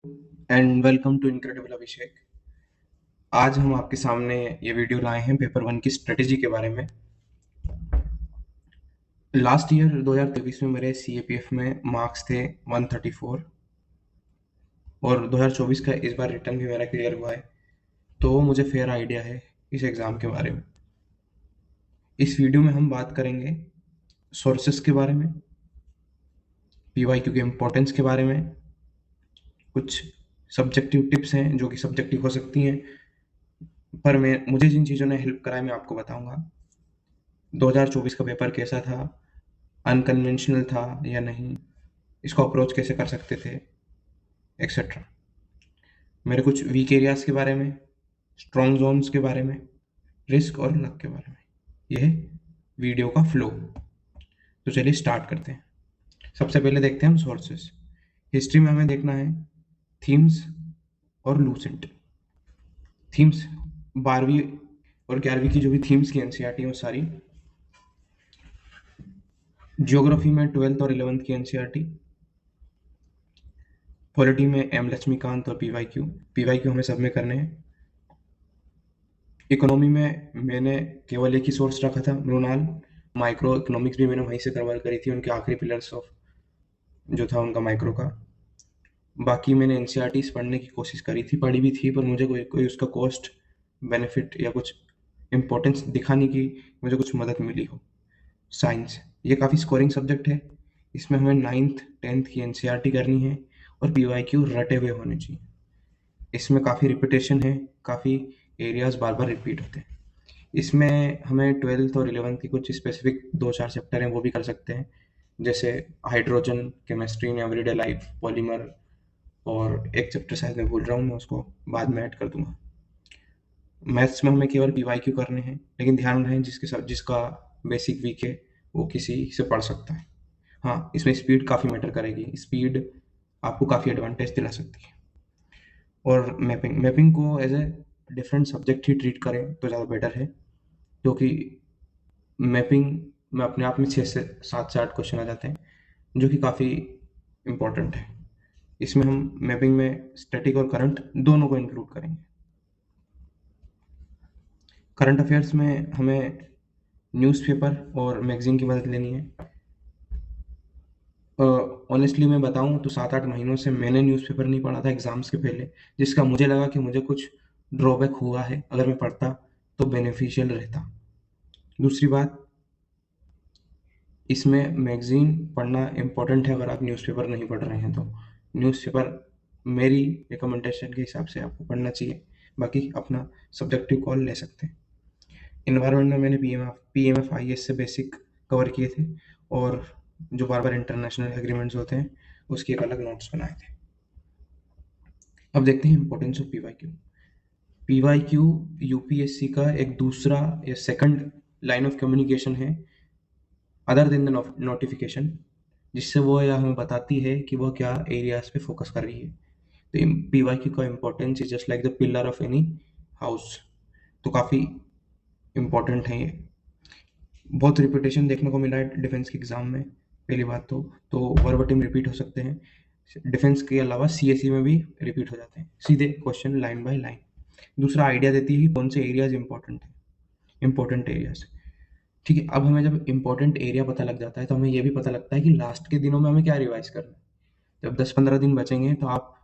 And welcome to incredible अभिषेक। आज हम आपके सामने ये वीडियो लाए हैं पेपर वन की स्ट्रेटेजी के बारे में। लास्ट ईयर 2023 में मेरे CAPF में मार्क्स थे 134 और 2024 का इस बार रिटर्न भी मेरा क्लियर हुआ है, तो मुझे फेयर आइडिया है इस एग्ज़ाम के बारे में। इस वीडियो में हम बात करेंगे सोर्सेस के बारे में, PYQ के इम्पोर्टेंस के बारे में, कुछ सब्जेक्टिव टिप्स हैं जो कि सब्जेक्टिव हो सकती हैं, पर मुझे जिन चीज़ों ने हेल्प करा है मैं आपको बताऊंगा। 2024 का पेपर कैसा था, अनकन्वेंशनल था या नहीं, इसको अप्रोच कैसे कर सकते थे, एक्सेट्रा। मेरे कुछ वीक एरियाज़ के बारे में, स्ट्रॉन्ग जोन्स के बारे में, रिस्क और लक के बारे में। यह है वीडियो का फ्लो। तो चलिए स्टार्ट करते हैं। सबसे पहले देखते हैं हम सोर्सेस। हिस्ट्री में हमें देखना है थीम्स और लूसेंट। थीम्स 12वीं और 11वीं की जो भी थीम्स की NCERT वो सारी। जियोग्राफी में 12th और 11th की NCERT। पॉलिटी में M लक्ष्मीकांत और PYQ हमें सब में करने हैं। इकोनॉमी में मैंने केवल एक ही सोर्स रखा था, मृणाल। माइक्रो इकोनॉमिक्स भी मैंने वहीं से कवर करी थी, उनके आखिरी पिलर्स ऑफ जो था उनका माइक्रो का। बाकी मैंने NCERTs पढ़ने की कोशिश करी थी, पढ़ी भी थी, पर मुझे कोई उसका कॉस्ट बेनिफिट या कुछ इम्पोर्टेंस दिखा नहीं कि मुझे कुछ मदद मिली हो। साइंस ये काफ़ी स्कोरिंग सब्जेक्ट है, इसमें हमें 9th 10th की NCERT करनी है और PYQ रटे हुए होने चाहिए। इसमें काफ़ी रिपीटेशन है, काफ़ी एरियाज बार बार रिपीट होते हैं। इसमें हमें 12th और 11th की कुछ स्पेसिफिक 2-4 चैप्टर हैं वो भी कर सकते हैं, जैसे hydrogen, chemistry in everyday life, polymer, और एक चैप्टर शायद मैं भूल रहा हूँ, मैं उसको बाद में ऐड कर दूंगा। मैथ्स में हमें केवल PYQ करने हैं, लेकिन ध्यान रहे जिसका बेसिक वीक है वो किसी से पढ़ सकता है। हाँ, इसमें स्पीड काफ़ी मैटर करेगी, स्पीड आपको काफ़ी एडवांटेज दिला सकती है। और मैपिंग को एज ए डिफरेंट सब्जेक्ट ही ट्रीट करें तो ज़्यादा बेटर है, क्योंकि मैपिंग में अपने आप में 6 से 7 से 8 क्वेश्चन आ जाते हैं, जो कि काफ़ी इम्पोर्टेंट है। इसमें हम मैपिंग में स्टैटिक और करंट दोनों को इंक्लूड करेंगे। करंट अफेयर्स में हमें न्यूज़पेपर और मैगजीन की मदद लेनी है। ऑनेस्टली मैं बताऊं तो 7-8 महीनों से मैंने न्यूज़पेपर नहीं पढ़ा था एग्ज़ाम्स के पहले, जिसका मुझे लगा कि मुझे कुछ ड्रॉबैक हुआ है, अगर मैं पढ़ता तो बेनिफिशियल रहता। दूसरी बात, इसमें मैगज़ीन पढ़ना इम्पोर्टेंट है अगर आप न्यूज़पेपर नहीं पढ़ रहे हैं तो। न्यूज़पेपर मेरी रिकमेंडेशन के हिसाब से आपको पढ़ना चाहिए, बाकी अपना सब्जेक्टिव कॉल ले सकते हैं। इन्वायरमेंट में मैंने PMF IS से बेसिक कवर किए थे, और जो बार बार इंटरनेशनल एग्रीमेंट्स होते हैं उसके एक अलग नोट्स बनाए थे। अब देखते हैं इंपॉर्टेंस ऑफ PYQ UPSC का एक दूसरा या सेकंड लाइन ऑफ कम्युनिकेशन है अदर देन द नोटिफिकेशन, जिससे वो यह हमें बताती है कि वह क्या एरियाज पे फोकस कर रही है। तो PYQ का importance is just like the pillar of any house, तो काफ़ी इम्पोर्टेंट है ये। बहुत रिपीटेशन देखने को मिला है डिफेंस के एग्जाम में। पहली बात तो वर्बटिम रिपीट हो सकते हैं, डिफेंस के अलावा CSE में भी रिपीट हो जाते हैं, सीधे क्वेश्चन लाइन बाय लाइन। दूसरा आइडिया देती है कि कौन से एरियाज इंपॉर्टेंट है, इंपॉर्टेंट एरियाज। ठीक है, अब हमें जब इंपॉर्टेंट एरिया पता लग जाता है तो हमें ये भी पता लगता है कि लास्ट के दिनों में हमें क्या रिवाइज करना है। जब 10-15 दिन बचेंगे तो आप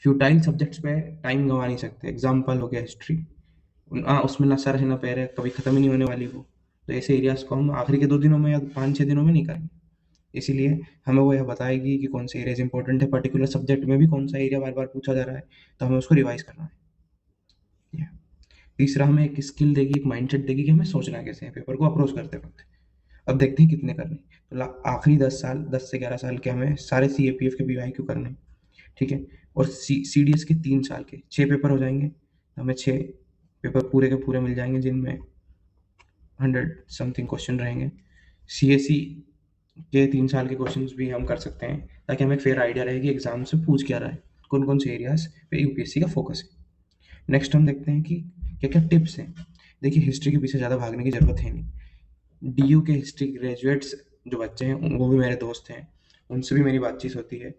फ्यूटाइल सब्जेक्ट्स पे टाइम गंवा नहीं सकते। एग्जाम्पल हो गया हिस्ट्री, उसमें ना सर है ना पैर है, कभी खत्म ही नहीं होने वाली वो। तो ऐसे एरियाज को हम आखिरी के 2 दिनों में या 5-6 दिनों में नहीं करेंगे। इसीलिए हमें वो यह बताएगी कि कौन से एरियाज इंपॉर्टेंट है, पर्टिकुलर सब्जेक्ट में भी कौन सा एरिया बार बार पूछा जा रहा है, तो हमें उसको रिवाइज करना है। Yeah. तीसरा, हमें एक स्किल देगी, एक माइंडसेट देगी कि हमें सोचना कैसे है पेपर को अप्रोच करते वक्त। अब देखते हैं कितने करने। तो आखिरी 10 से 11 साल के हमें सारे CAPF के PYQ करने, ठीक है। और CDS के 3 साल के 6 पेपर हो जाएंगे, हमें 6 पेपर पूरे के पूरे मिल जाएंगे, जिनमें 100 समथिंग क्वेश्चन रहेंगे। CSE के 3 साल के क्वेश्चन भी हम कर सकते हैं, ताकि हमें फेयर आइडिया रहे कि एग्जाम से पूछ क्या रहा है, कौन कौन से एरियाज पे UPSC का फोकस है। नेक्स्ट हम देखते हैं कि क्या क्या टिप्स हैं। देखिए, हिस्ट्री के पीछे ज़्यादा भागने की ज़रूरत है नहीं। DU के हिस्ट्री ग्रेजुएट्स जो बच्चे हैं वो भी मेरे दोस्त हैं, उनसे भी मेरी बातचीत होती है।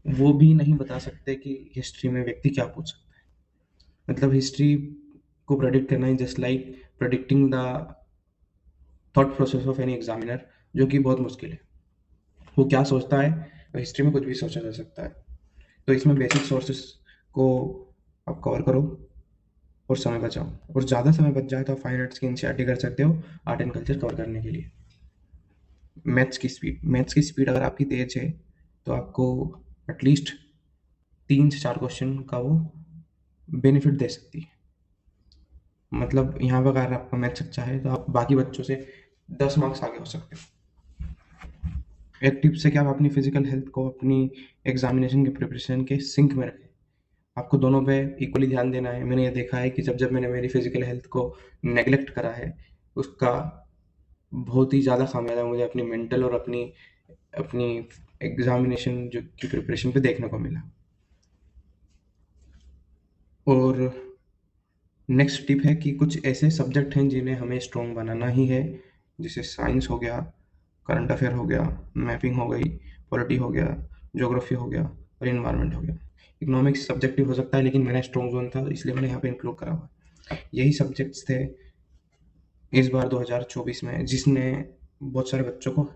वो भी नहीं बता सकते कि हिस्ट्री में व्यक्ति क्या पूछ सकता है। मतलब हिस्ट्री को प्रेडिक्ट करना है just like predicting the thought process of any examiner, जो कि बहुत मुश्किल है। वो क्या सोचता है, हिस्ट्री में कुछ भी सोचा जा सकता है। तो इसमें बेसिक सोर्सेस को आप कवर करो और समय बचाओ, और ज़्यादा समय बच जाए तो आप फाइन आर्ट्स की एनसीईआरटी कर सकते हो आर्ट एंड कल्चर कवर करने के लिए। मैथ्स की स्पीड अगर आपकी तेज है तो आपको एटलीस्ट 3 से 4 क्वेश्चन का वो बेनिफिट दे सकती है। मतलब यहाँ पर अगर आपका मैथ्स अच्छा है तो आप बाकी बच्चों से 10 मार्क्स आगे हो सकते हो। एक टिप से क्या, आप अपनी फिजिकल हेल्थ को अपनी एग्जामिनेशन के प्रिपरेशन के सिंक में रखें। आपको दोनों पे इक्वली ध्यान देना है। मैंने ये देखा है कि जब जब मैंने मेरी फिजिकल हेल्थ को नेग्लेक्ट करा है, उसका बहुत ही ज़्यादा खामियाजा मुझे अपनी मेंटल और अपनी अपनी एग्जामिनेशन जो की प्रिपरेशन पे देखने को मिला। और नेक्स्ट टिप है कि कुछ ऐसे सब्जेक्ट हैं जिन्हें हमें स्ट्रॉन्ग बनाना ही है, जैसे साइंस हो गया, करंट अफेयर हो गया, मैपिंग हो गई, पॉलिटी हो गया, ज्योग्राफी हो गया और इन्वायरमेंट हो गया। इकोनॉमिक्स सब्जेक्टिव हो सकता है, लेकिन मेरा स्ट्रॉन्ग जोन था इसलिए मैंने यहाँ पे इंक्लूड करा हुआ। यही सब्जेक्ट्स थे इस बार 2024 में, जिसने बहुत सारे बच्चों को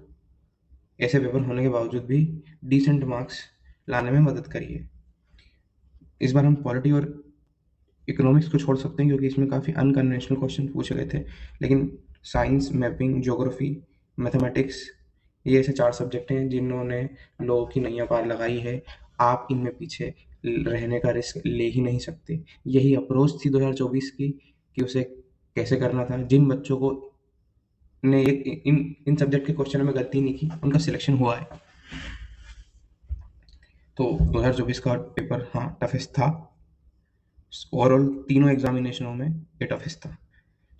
ऐसे पेपर होने के बावजूद भी डिसेंट मार्क्स लाने में मदद करी है। इस बार हम पॉलिटी और इकोनॉमिक्स को छोड़ सकते हैं क्योंकि इसमें काफ़ी अनकन्वेंशनल क्वेश्चन पूछे गए थे, लेकिन साइंस, मैपिंग, ज्योग्राफी, मैथमेटिक्स, ये ऐसे 4 सब्जेक्ट हैं जिन्होंने लोगों की नैया पार लगाई है। आप इनमें पीछे रहने का रिस्क ले ही नहीं सकते। यही अप्रोच थी 2024 की कि उसे कैसे करना था। जिन बच्चों को ने इन इन सब्जेक्ट के क्वेश्चन में गलती नहीं की, उनका सिलेक्शन हुआ है। तो 2024 का पेपर हाँ टफेस्ट था। ओवरऑल तीनों एग्जामिनेशनों में ये टफेस्ट था।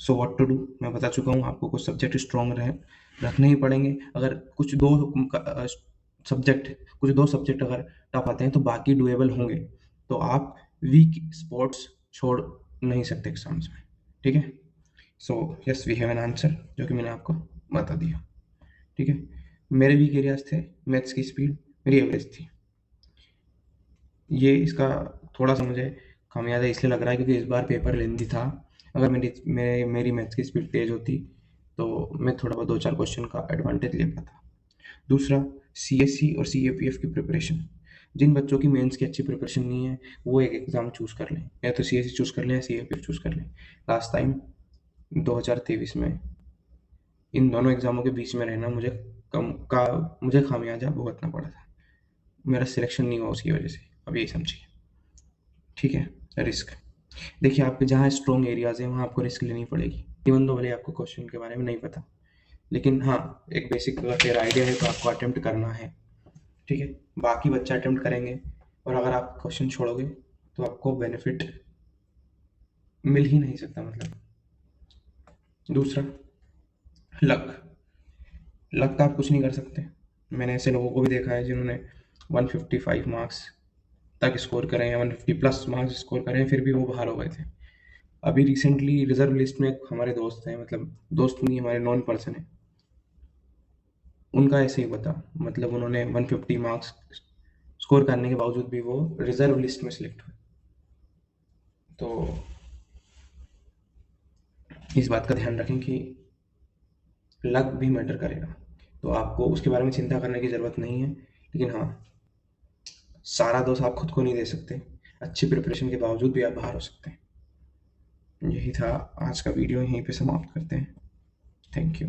सो व्हाट टू डू मैं बता चुका हूँ आपको। कुछ सब्जेक्ट स्ट्रॉन्ग रखने ही पड़ेंगे। अगर सब्जेक्ट कुछ दो सब्जेक्ट अगर टफ आते हैं तो बाकी डुएबल होंगे। तो आप वीक स्पोर्ट्स छोड़ नहीं सकते एग्जाम्स में, ठीक है। So yes, we have an answer जो कि मैंने आपको बता दिया, ठीक है। मेरे वीक एरियाज थे, मैथ्स की स्पीड मेरी एवरेज थी। ये इसका थोड़ा सा मुझे खामियाजा इसलिए लग रहा है क्योंकि इस बार पेपर लेंथी था। अगर मेरी मैथ्स की स्पीड तेज होती तो मैं थोड़ा बहुत 2-4 क्वेश्चन का एडवांटेज ले पाता। दूसरा, सीएससी और सीएपीएफ की प्रिपरेशन। जिन बच्चों की मेंस की अच्छी प्रिपरेशन नहीं है वो एक एग्ज़ाम चूज़ कर लें, या तो सीएससी चूज़ कर लें या सीएपीएफ चूज़ कर लें। लास्ट टाइम 2023 में इन दोनों एग्ज़ामों के बीच में रहना मुझे खामियाजा भुगतना पड़ा था। मेरा सिलेक्शन नहीं हुआ उसकी वजह से। अब यही समझिए, ठीक है। रिस्क देखिए, आपके जहाँ स्ट्रॉन्ग एरियाज हैं वहाँ आपको रिस्क लेनी पड़ेगी, इवन दो भले आपको क्वेश्चन के बारे में नहीं पता। लेकिन हाँ, एक बेसिक अगर तेरा आइडिया है तो आपको अटेम्प्ट करना है, ठीक है। बाकी बच्चे अटेम्प्ट करेंगे और अगर आप क्वेश्चन छोड़ोगे तो आपको बेनिफिट मिल ही नहीं सकता। मतलब दूसरा, लक। लक का आप कुछ नहीं कर सकते। मैंने ऐसे लोगों को भी देखा है जिन्होंने 155 मार्क्स तक स्कोर करें या 150 प्लस मार्क्स स्कोर करें, फिर भी वो बाहर हो गए थे। अभी रिसेंटली रिजर्व लिस्ट में एक हमारे दोस्त हैं, मतलब दोस्त नहीं, हमारे नॉन पर्सन है, उनका ऐसे ही बता। मतलब उन्होंने 150 मार्क्स स्कोर करने के बावजूद भी वो रिजर्व लिस्ट में सिलेक्ट हुए। तो इस बात का ध्यान रखें कि लक भी मैटर करेगा। तो आपको उसके बारे में चिंता करने की ज़रूरत नहीं है। लेकिन हाँ, सारा दोष आप खुद को नहीं दे सकते। अच्छी प्रिपरेशन के बावजूद भी आप बाहर हो सकते हैं। यही था आज का वीडियो, यहीं पे समाप्त करते हैं। Thank you.